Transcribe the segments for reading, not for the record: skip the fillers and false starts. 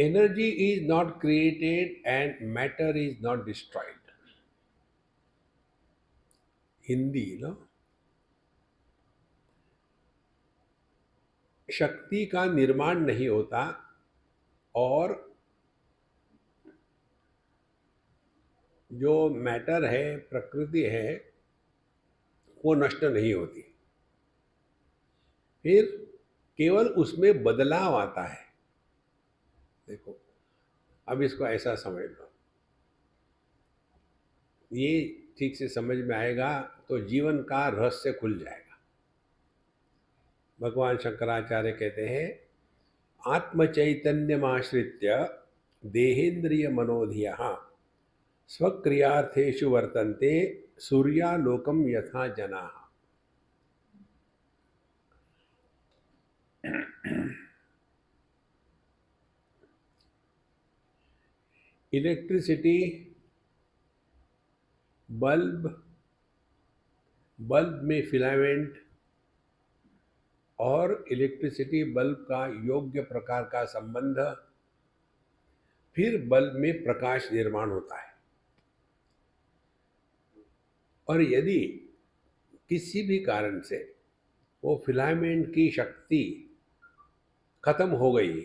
Energy is not created and matter is not destroyed. Hindi ना, शक्ति का निर्माण नहीं होता और जो मैटर है, प्रकृति है, वो नष्ट नहीं होती। फिर केवल उसमें बदलाव आता है। देखो, अब इसको ऐसा समझ लो, ये ठीक से समझ में आएगा तो जीवन का रहस्य खुल जाएगा। भगवान शंकराचार्य कहते हैं, आत्मचैतन्यमाश्रित्य देहेन्द्रिय मनोधियः स्वक्रियार्थेषु वर्तन्ते सूर्यालोकम यथा जनाः। इलेक्ट्रिसिटी, बल्ब, बल्ब में फिलामेंट और इलेक्ट्रिसिटी बल्ब का योग्य प्रकार का संबंध, फिर बल्ब में प्रकाश निर्माण होता है। और यदि किसी भी कारण से वो फिलामेंट की शक्ति खत्म हो गई,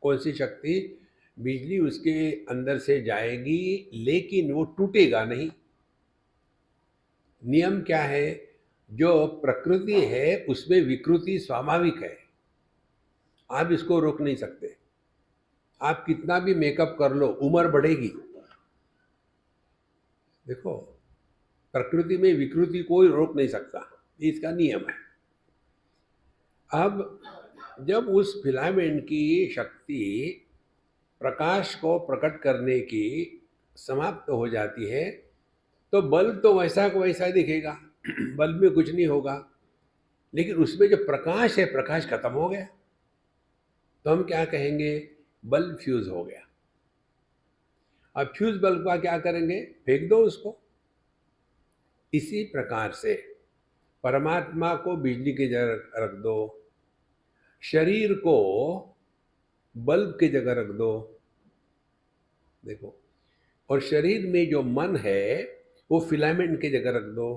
कौन सी शक्ति? बिजली उसके अंदर से जाएगी लेकिन वो टूटेगा नहीं। नियम क्या है? जो प्रकृति है उसमें विकृति स्वाभाविक है, आप इसको रोक नहीं सकते। आप कितना भी मेकअप कर लो, उम्र बढ़ेगी। देखो, प्रकृति में विकृति कोई रोक नहीं सकता, इसका नियम है। अब जब उस फिलामेंट की शक्ति प्रकाश को प्रकट करने की समाप्त हो जाती है तो बल्ब तो वैसा को वैसा दिखेगा, बल्ब में कुछ नहीं होगा। लेकिन उसमें जो प्रकाश है, प्रकाश खत्म हो गया, तो हम क्या कहेंगे? बल्ब फ्यूज हो गया। अब फ्यूज बल्ब का क्या करेंगे? फेंक दो उसको। इसी प्रकार से परमात्मा को बिजली की जगह रख दो, शरीर को बल्ब की जगह रख दो। देखो, और शरीर में जो मन है वो फिलामेंट की जगह रख दो।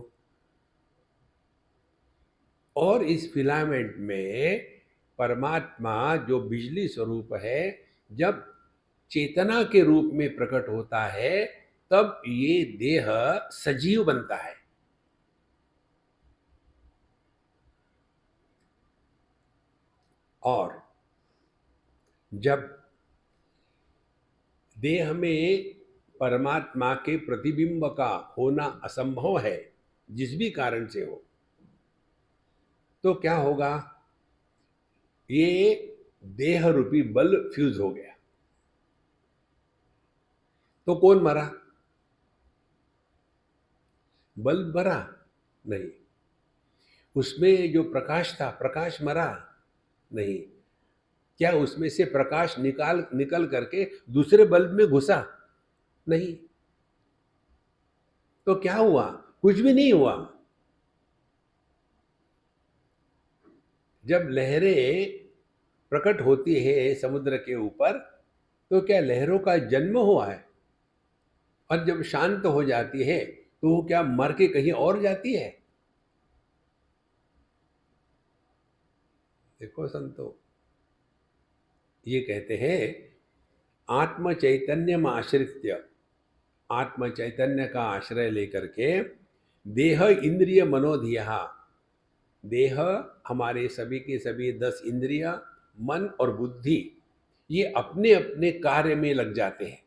और इस फिलामेंट में परमात्मा जो बिजली स्वरूप है, जब चेतना के रूप में प्रकट होता है तब ये देह सजीव बनता है। और जब देह में परमात्मा के प्रतिबिंब का होना असंभव है, जिस भी कारण से हो, तो क्या होगा? ये देह रूपी बल्ब फ्यूज हो गया। तो कौन मरा? बल्ब मरा नहीं। उसमें जो प्रकाश था, प्रकाश मरा नहीं। क्या उसमें से प्रकाश निकल करके दूसरे बल्ब में घुसा? नहीं। तो क्या हुआ? कुछ भी नहीं हुआ। जब लहरें प्रकट होती है समुद्र के ऊपर, तो क्या लहरों का जन्म हुआ है? और जब शांत हो जाती है तो वो क्या मर के कहीं और जाती है? देखो संतो, ये कहते हैं, आत्म चैतन्य में आश्रित्य, आत्म चैतन्य का आश्रय लेकर के देह इंद्रिय मनोधिया, देह हमारे सभी के सभी 10 इंद्रिया, मन और बुद्धि, ये अपने अपने कार्य में लग जाते हैं।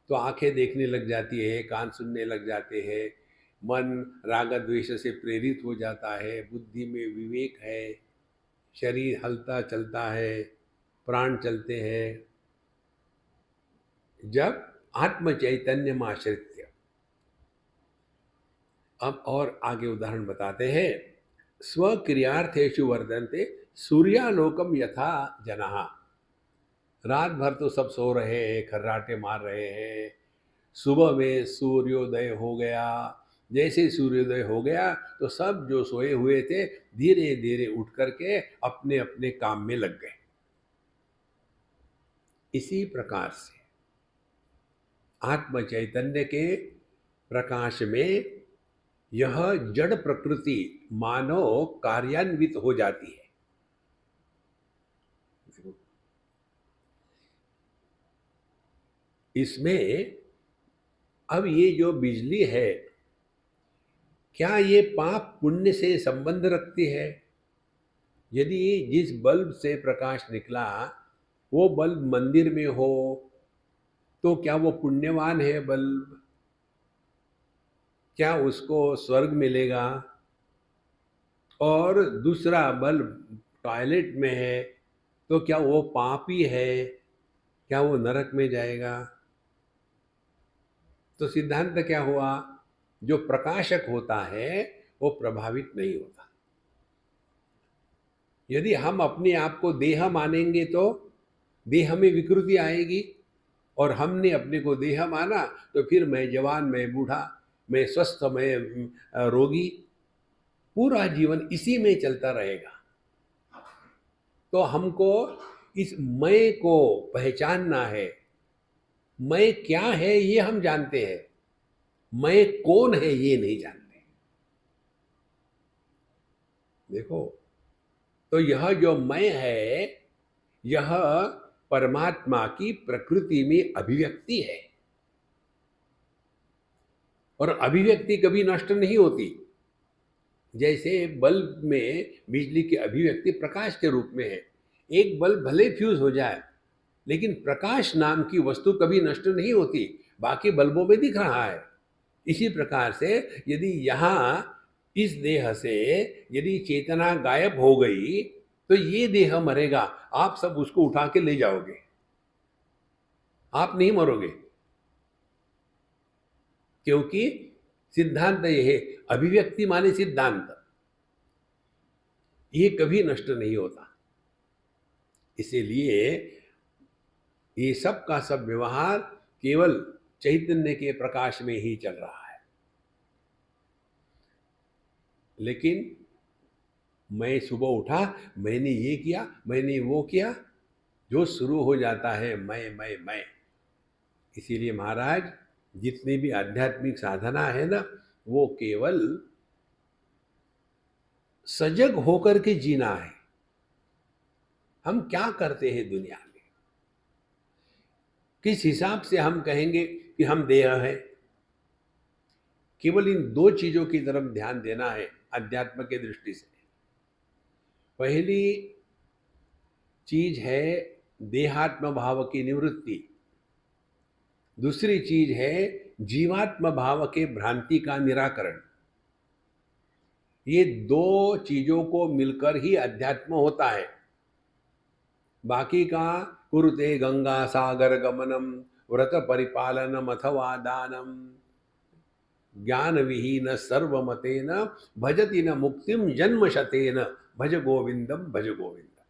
तो आंखें देखने लग जाती है, कान सुनने लग जाते हैं, मन राग द्वेष से प्रेरित हो जाता है, बुद्धि में विवेक है, शरीर हलता चलता है, प्राण चलते हैं। जब आत्म चैतन्य में आश्रित्य। अब और आगे उदाहरण बताते हैं, स्वक्रियार्थेषु वर्धन्ते सूर्यालोकम यथा जनाः। रात भर तो सब सो रहे हैं, खर्राटे मार रहे हैं, सुबह में सूर्योदय हो गया, जैसे सूर्योदय हो गया तो सब जो सोए हुए थे धीरे धीरे उठ करके अपने अपने काम में लग गए। इसी प्रकार से आत्म चैतन्य के प्रकाश में यह जड़ प्रकृति मानव कार्यान्वित हो जाती है। इसमें अब ये जो बिजली है, क्या ये पाप पुण्य से संबंध रखती है? यदि जिस बल्ब से प्रकाश निकला वो बल्ब मंदिर में हो तो क्या वो पुण्यवान है बल्ब? क्या उसको स्वर्ग मिलेगा? और दूसरा बल्ब टॉयलेट में है तो क्या वो पापी है? क्या वो नरक में जाएगा? तो सिद्धांत क्या हुआ? जो प्रकाशक होता है वो प्रभावित नहीं होता। यदि हम अपने आप को देह मानेंगे तो देह में विकृति आएगी, और हमने अपने को देह माना तो फिर मैं जवान, मैं बूढ़ा, मैं स्वस्थ, मैं रोगी, पूरा जीवन इसी में चलता रहेगा। तो हमको इस मैं को पहचानना है। मैं क्या है ये हम जानते हैं, मैं कौन है ये नहीं जानते। देखो, तो यह जो मैं है यह परमात्मा की प्रकृति में अभिव्यक्ति है, और अभिव्यक्ति कभी नष्ट नहीं होती। जैसे बल्ब में बिजली की अभिव्यक्ति प्रकाश के रूप में है। एक बल्ब भले फ्यूज हो जाए लेकिन प्रकाश नाम की वस्तु कभी नष्ट नहीं होती, बाकी बल्बों में दिख रहा है। इसी प्रकार से यदि यहाँ इस देह से यदि चेतना गायब हो गई तो ये देह मरेगा, आप सब उसको उठा के ले जाओगे, आप नहीं मरोगे। क्योंकि सिद्धांत यह है, अभिव्यक्ति माने सिद्धांत, ये कभी नष्ट नहीं होता। इसीलिए ये सब का सब व्यवहार केवल चैतन्य के प्रकाश में ही चल रहा है। लेकिन मैं सुबह उठा, मैंने ये किया, मैंने वो किया, जो शुरू हो जाता है मैं। इसीलिए महाराज जितनी भी आध्यात्मिक साधना है ना, वो केवल सजग होकर के जीना है। हम क्या करते हैं दुनिया में, किस हिसाब से हम कहेंगे कि हम देह है। केवल इन दो चीजों की तरफ ध्यान देना है अध्यात्म के दृष्टि से। पहली चीज है देहात्म भाव की निवृत्ति, दूसरी चीज है जीवात्म भाव के भ्रांति का निराकरण। ये दो चीजों को मिलकर ही अध्यात्म होता है। बाकी का कुरुते गंगा सागर गमनम व्रत परिपालनम अथवा दानम ज्ञान विहीन सर्वमतेन भजति न मुक्तिम जन्म शतेन भज गोविंदम भज गोविंदम।